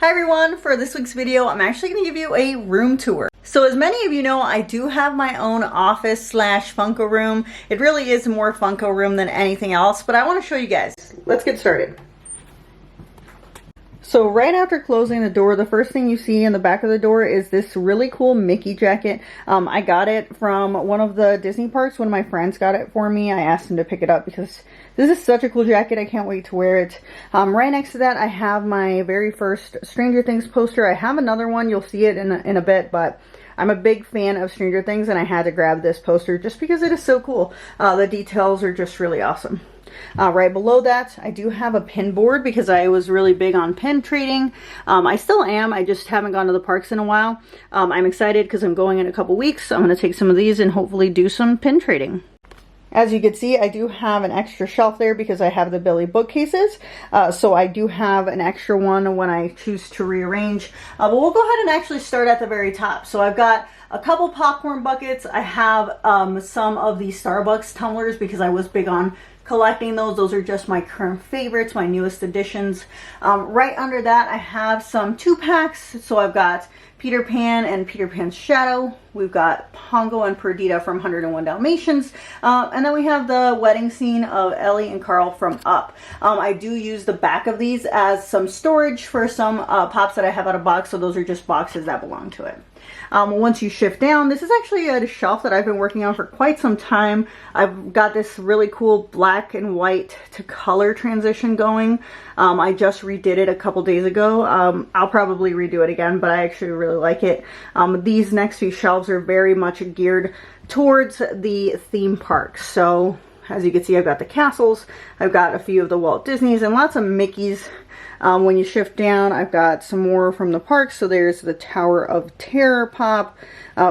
Hi everyone, for this week's video, I'm actually going to give you a room tour. So as many of you know, I do have my own office slash Funko room. It really is more Funko room than anything else, but I want to show you guys. Let's get started. So right after closing the door, the first thing you see in the back of the door is this really cool Mickey jacket. I got it from one of the Disney parks. One of my friends got it for me. I asked him to pick it up because this is such a cool jacket. I can't wait to wear it. Right next to that, I have my very first Stranger Things poster. I have another one. You'll see it in a bit, but I'm a big fan of Stranger Things and I had to grab this poster just because it is so cool. The details are just really awesome. Right below that, I do have a pin board because I was really big on pin trading. I still am. I just haven't gone to the parks in a while. I'm excited because I'm going in a couple weeks. I'm going to take some of these and hopefully do some pin trading. As you can see, I do have an extra shelf there because I have the Billy bookcases. So I do have an extra one when I choose to rearrange. But we'll go ahead and actually start at the very top. So I've got a couple popcorn buckets. I have some of the Starbucks tumblers because I was big on collecting those. Those are just my current favorites, my newest additions. Right under that, I have some 2-packs. So I've got Peter Pan and Peter Pan's Shadow. We've got Pongo and Perdita from 101 Dalmatians. And then we have the wedding scene of Ellie and Carl from Up. I do use the back of these as some storage for some pops that I have out of box. So those are just boxes that belong to it. Once you shift down, this is actually a shelf that I've been working on for quite some time. I've got this really cool black and white to color transition going. I just redid it a couple days ago. I'll probably redo it again, but I actually really like it. These next few shelves are very much geared towards the theme parks. So as you can see, I've got the castles, I've got a few of the Walt Disneys and lots of Mickeys. When you shift down, I've got some more from the parks. So there's the Tower of Terror pop.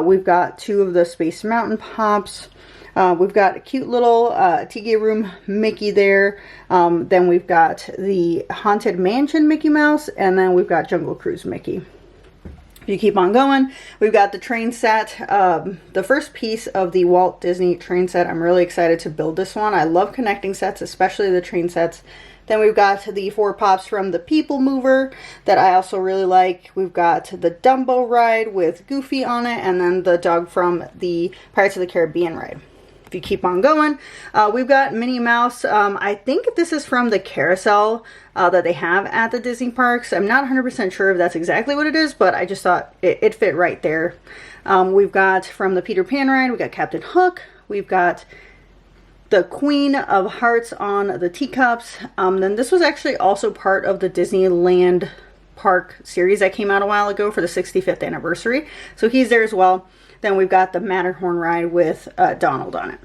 We've got 2 of the Space Mountain pops. We've got a cute little Tiki Room Mickey there. Then we've got the Haunted Mansion Mickey Mouse. And then we've got Jungle Cruise Mickey. If you keep on going, we've got the train set. The first piece of the Walt Disney train set. I'm really excited to build this one. I love connecting sets, especially the train sets. Then we've got the 4 pops from the People Mover that I also really like. We've got the Dumbo ride with Goofy on it, and then the dog from the Pirates of the Caribbean ride. If you keep on going, we've got Minnie Mouse. I think this is from the carousel that they have at the Disney parks. I'm not 100% sure if that's exactly what it is, but I just thought it fit right there. We've got from the Peter Pan ride, we've got Captain Hook. We've got the Queen of Hearts on the teacups. Then this was actually also part of the Disneyland Park series that came out a while ago for the 65th anniversary. So he's there as well. Then we've got the Matterhorn ride with Donald on it.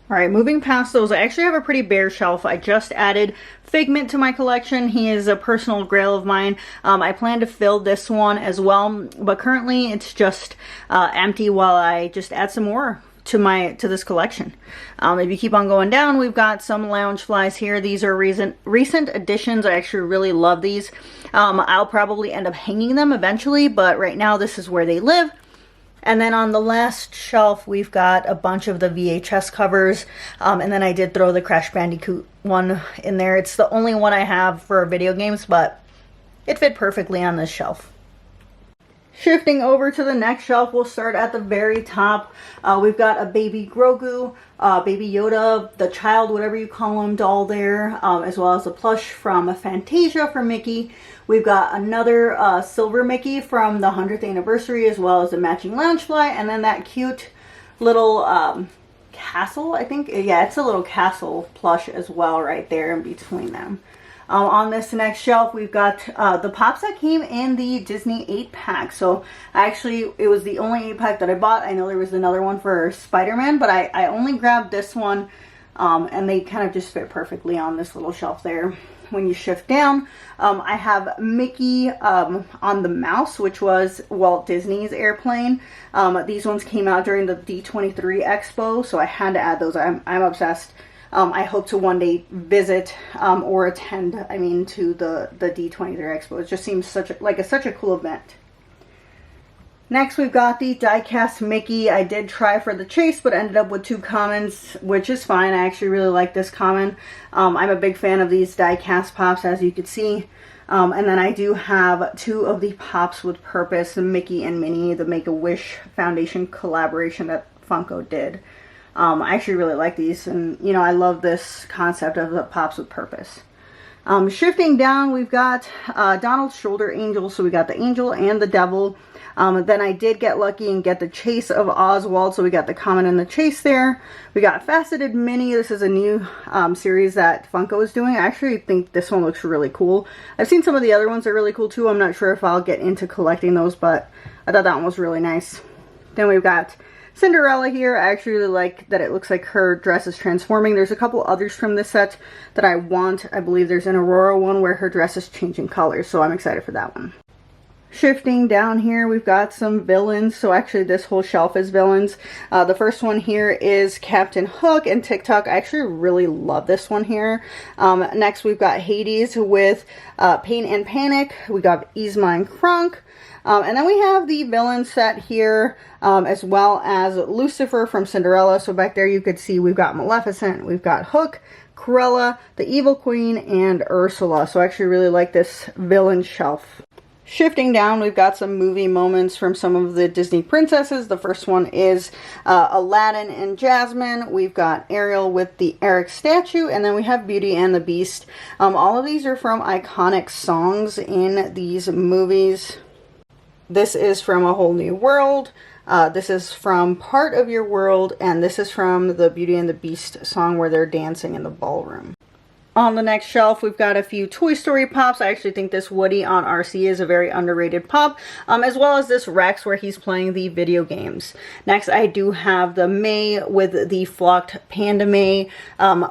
All right, moving past those, I actually have a pretty bare shelf. I just added Figment to my collection. He is a personal grail of mine. I plan to fill this one as well, but currently it's just empty while I just add some more to this collection. If you keep on going down, we've got some lounge flies here. These are recent additions. I actually really love these. I'll probably end up hanging them eventually, but right now this is where they live. And then on the last shelf, we've got a bunch of the VHS covers. And then I did throw the Crash Bandicoot one in there. It's the only one I have for video games, but it fit perfectly on this shelf. Shifting over to the next shelf, we'll start at the very top. We've got a baby Grogu, baby Yoda, the child, whatever you call him, doll there, as well as a plush from Fantasia for Mickey. We've got another silver Mickey from the 100th anniversary, as well as a matching Loungefly, and then that cute little castle, I think. Yeah, it's a little castle plush as well right there in between them. On this next shelf, we've got the pops that came in the Disney 8-pack. So actually, it was the only 8-pack that I bought. I know there was another one for Spider-Man, but I only grabbed this one. And they kind of just fit perfectly on this little shelf there. When you shift down, I have Mickey on the mouse, which was Walt Disney's airplane. These ones came out during the D23 Expo, so I had to add those. I'm obsessed. I hope to one day visit or attend, to the D23 Expo. It just seems such a cool event. Next, we've got the die-cast Mickey. I did try for the chase, but ended up with 2 commons, which is fine. I actually really like this common. I'm a big fan of these die-cast pops, as you can see. And then I do have two of the Pops with Purpose, the Mickey and Minnie, the Make-A-Wish Foundation collaboration that Funko did. I actually really like these, and you know, I love this concept of the Pops with Purpose. Shifting down, we've got Donald's Shoulder Angel, so we got the Angel and the Devil. Then I did get lucky and get the Chase of Oswald, so we got the Comet and the Chase there. We got Faceted Minnie. This is a new series that Funko is doing. I actually think this one looks really cool. I've seen some of the other ones are really cool too. I'm not sure if I'll get into collecting those, but I thought that one was really nice. Then we've got Cinderella here. I actually really like that it looks like her dress is transforming. There's a couple others from this set that I want. I believe there's an Aurora one where her dress is changing colors, so I'm excited for that one. Shifting down here, we've got some villains. So actually this whole shelf is villains. The first one here is Captain Hook and TikTok. I actually really love this one here. Next we've got Hades with Pain and Panic. We got Yzma and Kronk. And then we have the villain set here, as well as Lucifer from Cinderella. So back there you could see we've got Maleficent, we've got Hook, Cruella, the Evil Queen, and Ursula. So I actually really like this villain shelf. Shifting down, we've got some movie moments from some of the Disney princesses. The first one is Aladdin and Jasmine. We've got Ariel with the Eric statue, and then we have Beauty and the Beast. All of these are from iconic songs in these movies. This is from A Whole New World. This is from Part of Your World, and this is from the Beauty and the Beast song where they're dancing in the ballroom. On the next shelf, we've got a few Toy Story Pops. I actually think this Woody on RC is a very underrated pop, as well as this Rex where he's playing the video games. Next, I do have the May with the flocked Panda May.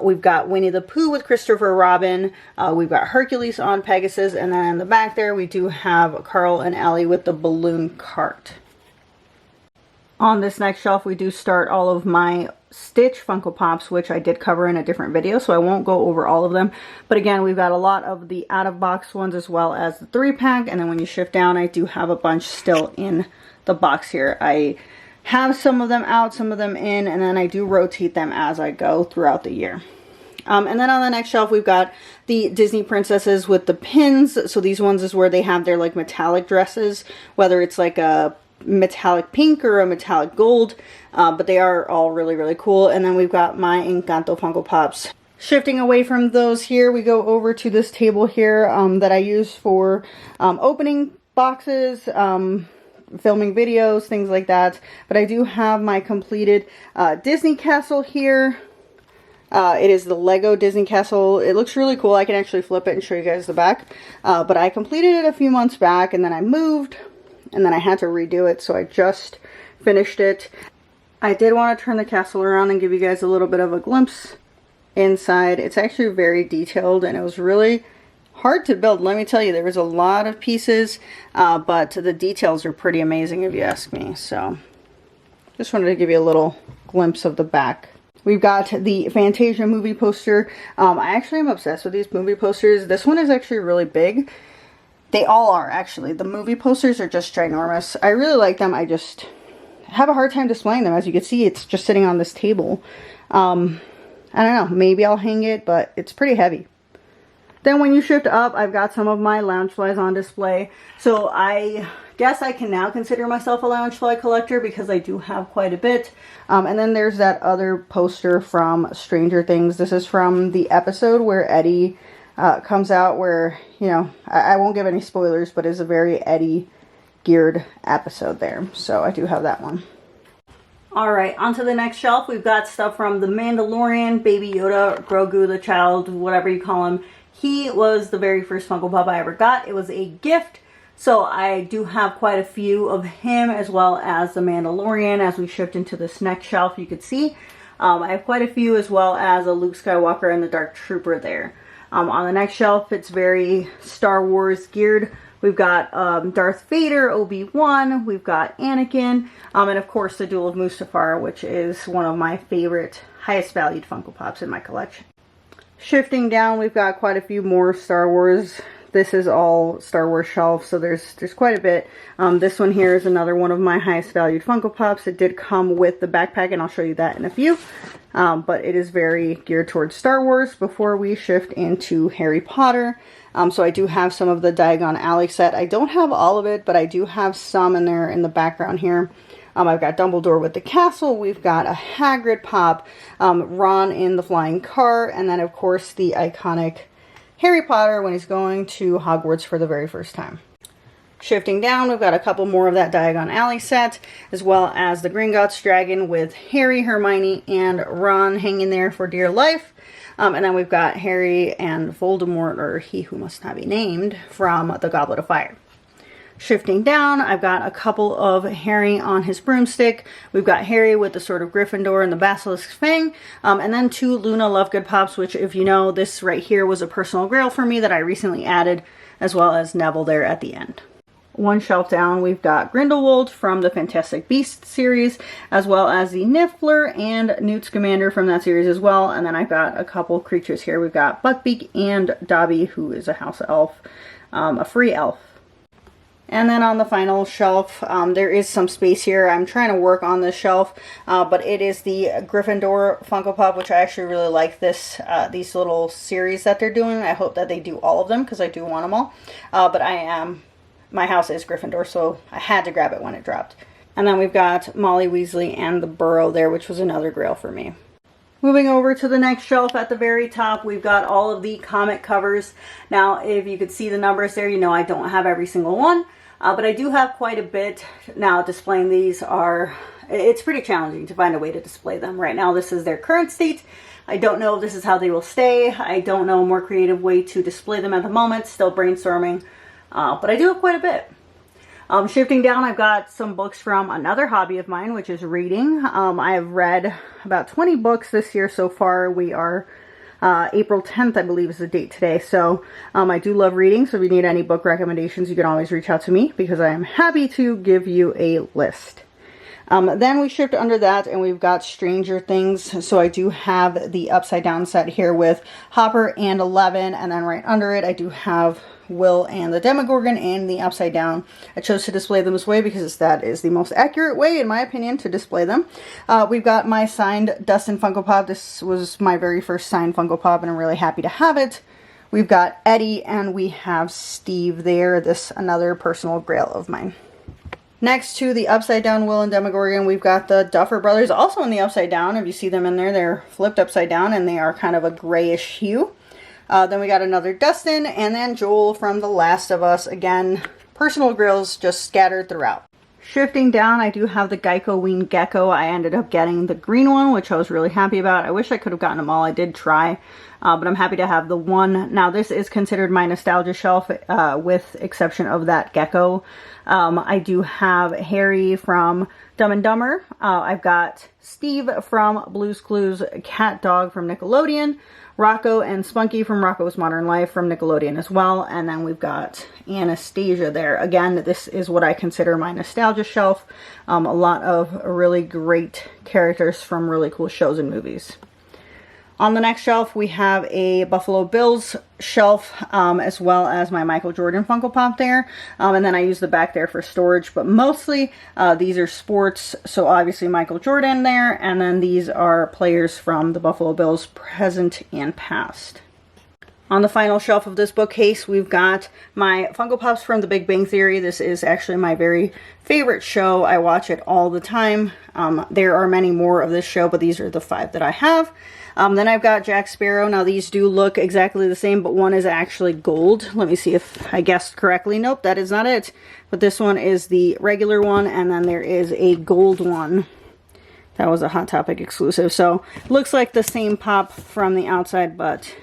We've got Winnie the Pooh with Christopher Robin. We've got Hercules on Pegasus, and then in the back there, we do have Carl and Ellie with the balloon cart. On this next shelf, we do start all of my Stitch Funko Pops, which I did cover in a different video, so I won't go over all of them. But again, we've got a lot of the out-of-box ones as well as the 3-pack, and then when you shift down, I do have a bunch still in the box here. I have some of them out, some of them in, and then I do rotate them as I go throughout the year. And then on the next shelf, we've got the Disney princesses with the pins. So these ones is where they have their like metallic dresses, whether it's like a metallic pink or a metallic gold, but they are all really, really cool. And then we've got my Encanto Funko Pops. Shifting away from those here, we go over to this table here that I use for opening boxes, filming videos, things like that. But I do have my completed Disney Castle here. It is the Lego Disney Castle. It looks really cool. I can actually flip it and show you guys the back. But I completed it a few months back, and then I moved, and then I had to redo it, so I just finished it. I did want to turn the castle around and give you guys a little bit of a glimpse inside. It's actually very detailed, and it was really hard to build. Let me tell you, there was a lot of pieces, but the details are pretty amazing if you ask me. So just wanted to give you a little glimpse of the back. We've got the Fantasia movie poster. I actually am obsessed with these movie posters. This one is actually really big. They all are, actually. The movie posters are just ginormous. I really like them. I just have a hard time displaying them. As you can see, it's just sitting on this table. I don't know. Maybe I'll hang it, but it's pretty heavy. Then when you shift up, I've got some of my Loungeflies on display. So I guess I can now consider myself a Loungefly collector because I do have quite a bit. And then there's that other poster from Stranger Things. This is from the episode where Eddie comes out, where, you know, I won't give any spoilers, but it's a very Eddie geared episode there. So I do have that one. Alright, on to the next shelf. We've got stuff from The Mandalorian, Baby Yoda, Grogu the child, whatever you call him. He was the very first Funko Pop I ever got. It was a gift. So I do have quite a few of him, as well as The Mandalorian. As we shift into this next shelf, you could see I have quite a few, as well as a Luke Skywalker and the Dark Trooper there. On the next shelf, it's very Star Wars geared. We've got Darth Vader, Obi-Wan, we've got Anakin, and of course the Duel of Mustafar, which is one of my favorite, highest valued Funko Pops in my collection. Shifting down, we've got quite a few more Star Wars. This is all Star Wars shelf, so there's quite a bit. This one here is another one of my highest valued Funko Pops. It did come with the backpack, and I'll show you that in a few. But it is very geared towards Star Wars. Before we shift into Harry Potter, So I do have some of the Diagon Alley set. I don't have all of it, but I do have some in there in the background here. I've got Dumbledore with the castle. We've got a Hagrid pop, Ron in the flying car, and then of course the iconic Harry Potter when he's going to Hogwarts for the very first time. Shifting down, we've got a couple more of that Diagon Alley set, as well as the Gringotts dragon with Harry, Hermione, and Ron hanging there for dear life. And then we've got Harry and Voldemort, or He Who Must Not Be Named, from the Goblet of Fire. Shifting down, I've got a couple of Harry on his broomstick. We've got Harry with the Sword of Gryffindor and the Basilisk's Fang. And then two Luna Lovegood pops, which, if you know, this right here was a personal grail for me that I recently added, as well as Neville there at the end. One shelf down, we've got Grindelwald from the Fantastic Beasts series, as well as the Niffler and Newt Scamander from that series as well. And then I've got a couple creatures here. We've got Buckbeak and Dobby, who is a house elf, a free elf. And then on the final shelf, there is some space here. I'm trying to work on this shelf, but it is the Gryffindor Funko Pop, which I actually really like these little series that they're doing. I hope that they do all of them, because I do want them all. But my house is Gryffindor, so I had to grab it when it dropped. And then we've got Molly Weasley and the Burrow there, which was another grail for me. Moving over to the next shelf at the very top, we've got all of the comic covers. Now, if you could see the numbers there, you know I don't have every single one, but I do have quite a bit. Now, displaying these it's pretty challenging to find a way to display them. Right now, this is their current state. I don't know if this is how they will stay. I don't know a more creative way to display them at the moment. Still brainstorming. But I do have quite a bit. Shifting down, I've got some books from another hobby of mine, which is reading. I have read about 20 books this year so far. We are April 10th, I believe is the date today. So I do love reading. So if you need any book recommendations, you can always reach out to me, because I am happy to give you a list. Then we shift under that and we've got Stranger Things. So I do have the upside down set here with Hopper and Eleven. And then right under it, I do have Will and the Demogorgon and the upside down. I chose to display them this way because that is the most accurate way, in my opinion, to display them. We've got my signed Dustin Funko Pop. This was my very first signed Funko Pop, and I'm really happy to have it. We've got Eddie and we have Steve there. This another personal grail of mine. Next to the upside down Will and Demogorgon, we've got the Duffer Brothers, also in the upside down. If you see them in there, they're flipped upside down and they are kind of a grayish hue. Then we got another Dustin, and then Joel from The Last of Us. Again, personal grills just scattered throughout. Shifting down, I do have the Geico Ween Gecko. I ended up getting the green one, which I was really happy about. I wish I could have gotten them all. I did try, but I'm happy to have the one. Now, this is considered my nostalgia shelf, with exception of that gecko. I do have Harry from Dumb and Dumber. I've got Steve from Blue's Clues, Cat Dog from Nickelodeon, Rocco and Spunky from Rocco's Modern Life from Nickelodeon as well. And then we've got Anastasia there. Again, this is what I consider my nostalgia shelf. A lot of really great characters from really cool shows and movies. On the next shelf, we have a Buffalo Bills shelf, as well as my Michael Jordan Funko Pop there. And then I use the back there for storage, but mostly these are sports. So obviously Michael Jordan there, and then these are players from the Buffalo Bills, present and past. On the final shelf of this bookcase, we've got my Funko Pops from The Big Bang Theory. This is actually my very favorite show. I watch it all the time. There are many more of this show, but these are the 5 that I have. Then I've got Jack Sparrow. Now these do look exactly the same, but one is actually gold. Let me see if I guessed correctly. Nope, that is not it. But this one is the regular one, and then there is a gold one. That was a Hot Topic exclusive. So it looks like the same pop from the outside, but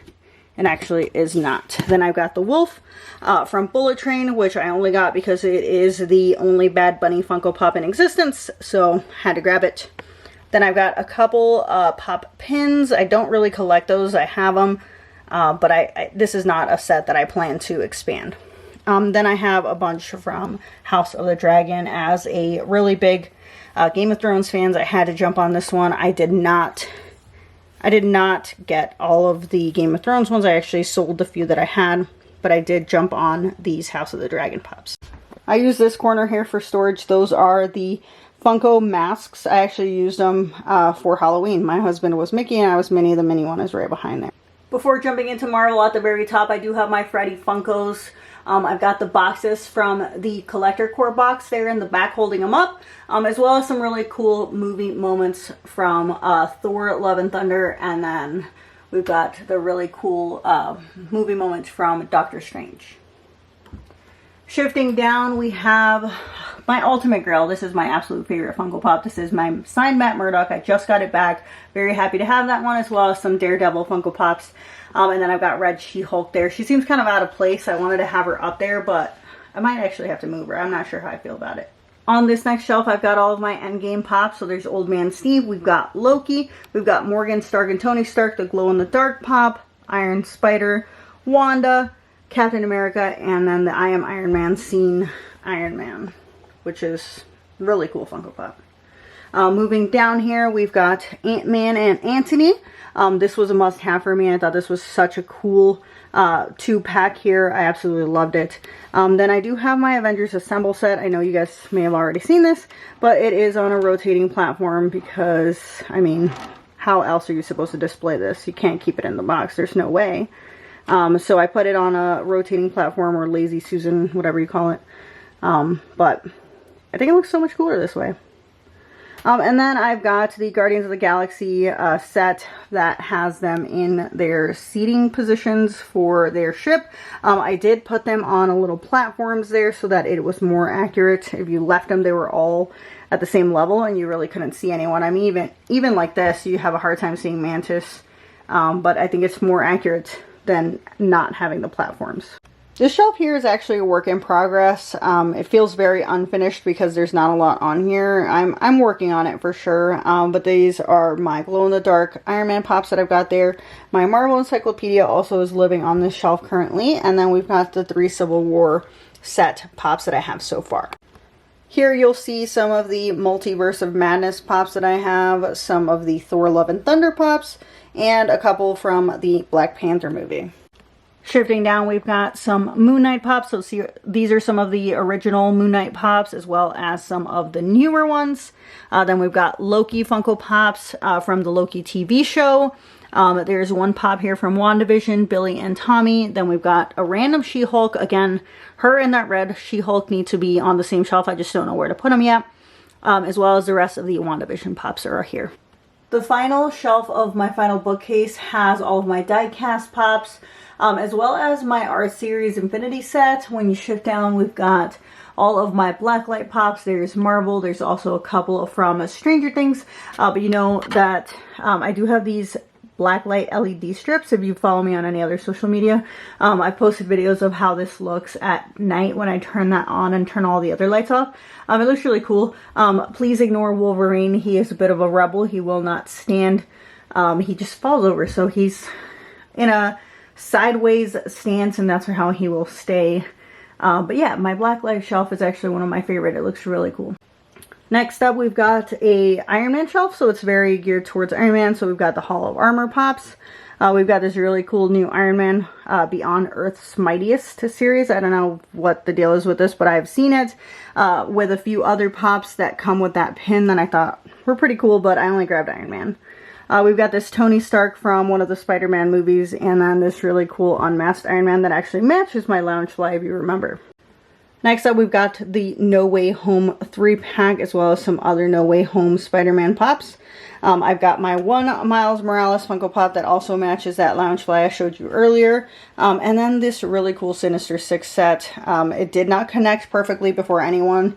it actually is not. Then I've got the wolf from Bullet Train, which I only got because it is the only Bad Bunny Funko Pop in existence, so had to grab it. Then I've got a couple pop pins. I don't really collect those. I have them, but this is not a set that I plan to expand. Then I have a bunch from House of the Dragon. As a really big Game of Thrones fans, I had to jump on this one. I did not get all of the Game of Thrones ones. I actually sold the few that I had, but I did jump on these House of the Dragon pops. I use this corner here for storage. Those are the Funko masks. I actually used them for Halloween. My husband was Mickey and I was Minnie. The Minnie one is right behind there. Before jumping into Marvel, at the very top, I do have my Freddy Funkos. I've got the boxes from the Collector Core box there in the back holding them up, as well as some really cool movie moments from Thor, Love and Thunder, and then we've got the really cool movie moments from Doctor Strange. Shifting down, we have my ultimate grail. This is my absolute favorite Funko Pop. This is my signed Matt Murdock. I just got it back. Very happy to have that one, as well as some Daredevil Funko Pops. And then I've got Red She-Hulk there. She seems kind of out of place. I wanted to have her up there, but I might actually have to move her. I'm not sure how I feel about it. On this next shelf, I've got all of my Endgame Pops. So there's Old Man Steve. We've got Loki. We've got Morgan, Stark, and Tony Stark, the glow-in-the-dark Pop. Iron Spider. Wanda. Captain America, and then the I Am Iron Man scene Iron Man, which is really cool Funko Pop. Moving down here, we've got Ant-Man and Antony. This was a must-have for me. I thought this was such a cool 2-pack here. I absolutely loved it. Then I do have my Avengers Assemble set. I know you guys may have already seen this, but it is on a rotating platform because, I mean, how else are you supposed to display this? You can't keep it in the box. There's no way. So I put it on a rotating platform, or Lazy Susan, whatever you call it. But I think it looks so much cooler this way. And then I've got the Guardians of the Galaxy set that has them in their seating positions for their ship. I did put them on a little platforms there so that it was more accurate. If you left them, they were all at the same level and you really couldn't see anyone. I mean, even like this, you have a hard time seeing Mantis. But I think it's more accurate than not having the platforms. This shelf here is actually a work in progress. It feels very unfinished because there's not a lot on here. I'm working on it for sure. But these are my glow-in-the-dark Iron Man Pops that I've got there. My Marvel Encyclopedia also is living on this shelf currently. And then we've got the 3 Civil War set Pops that I have so far. Here you'll see some of the Multiverse of Madness Pops that I have, some of the Thor Love and Thunder Pops, and a couple from the Black Panther movie. Shifting down, we've got some Moon Knight Pops. So see, these are some of the original Moon Knight Pops, as well as some of the newer ones. Then we've got Loki Funko Pops from the Loki TV show. There's one pop here from WandaVision, Billy and Tommy. Then we've got a random She-Hulk. Again, her and that red She-Hulk need to be on the same shelf. I just don't know where to put them yet. As well as the rest of the WandaVision Pops are here. The final shelf of my final bookcase has all of my die-cast Pops, as well as my Art Series Infinity set. When you shift down, we've got all of my Blacklight Pops. There's Marvel. There's also a couple from Stranger Things. But you know that I do have these Blacklight LED strips. If you follow me on any other social media, I've posted videos of how this looks at night when I turn that on and turn all the other lights off. It looks really cool. Please ignore Wolverine. He is a bit of a rebel. He will not stand. He just falls over. So he's in a sideways stance, and that's how he will stay. But yeah, my Blacklight shelf is actually one of my favorite. It looks really cool. Next up, we've got a Iron Man shelf, so it's very geared towards Iron Man. So we've got the Hall of Armor Pops. We've got this really cool new Iron Man Beyond Earth's Mightiest series. I don't know what the deal is with this, but I've seen it with a few other Pops that come with that pin that I thought were pretty cool, but I only grabbed Iron Man. We've got this Tony Stark from one of the Spider-Man movies, and then this really cool unmasked Iron Man that actually matches my Loungefly, if you remember. Next up, we've got the No Way Home 3-pack, as well as some other No Way Home Spider-Man Pops. I've got my one Miles Morales Funko Pop that also matches that Loungefly I showed you earlier. And then this really cool Sinister Six set. It did not connect perfectly before anyone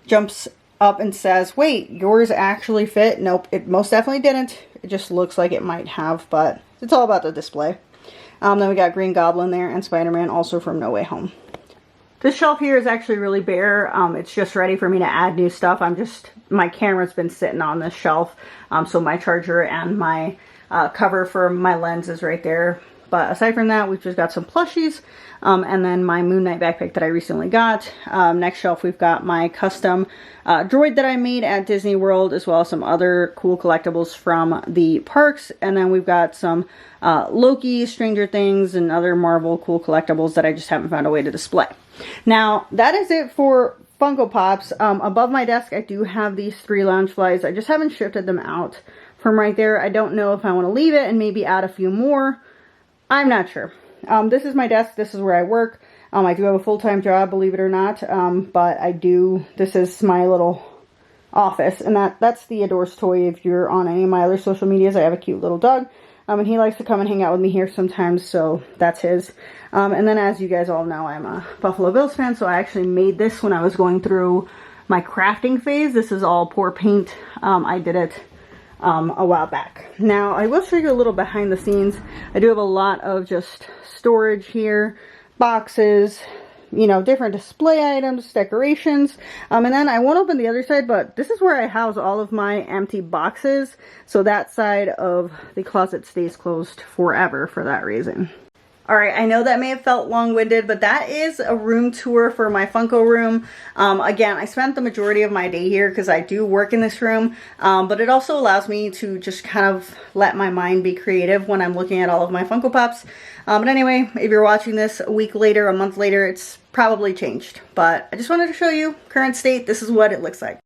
jumps up and says, wait, yours actually fit? Nope, it most definitely didn't. It just looks like it might have, but it's all about the display. Then we got Green Goblin there and Spider-Man also from No Way Home. This shelf here is actually really bare. It's just ready for me to add new stuff. My camera's been sitting on this shelf. So my charger and my cover for my lens is right there. But aside from that, we've just got some plushies. And then my Moon Knight backpack that I recently got. Next shelf, we've got my custom droid that I made at Disney World, as well as some other cool collectibles from the parks. And then we've got some Loki, Stranger Things, and other Marvel cool collectibles that I just haven't found a way to display. Now, that is it for Funko Pops. Above my desk, I do have these 3 Loungeflies. I just haven't shifted them out from right there. I don't know if I want to leave it and maybe add a few more, I'm not sure. This is my desk. This is where I work. I do have a full-time job, believe it or not. But this is my little office. And that's Theodore's toy. If you're on any of my other social medias, I have a cute little dog. And he likes to come and hang out with me here sometimes, so that's his. And then as you guys all know, I'm a Buffalo Bills fan, so I actually made this when I was going through my crafting phase. This is all pour paint. I did it a while back. Now, I will show you a little behind the scenes. I do have a lot of just storage here, boxes, you know, different display items, decorations. And then I won't open the other side, but this is where I house all of my empty boxes. So that side of the closet stays closed forever for that reason. Alright, I know that may have felt long-winded, but that is a room tour for my Funko room. Again, I spent the majority of my day here because I do work in this room, but it also allows me to just kind of let my mind be creative when I'm looking at all of my Funko Pops. But anyway, if you're watching this a week later, a month later, it's probably changed. But I just wanted to show you current state. This is what it looks like.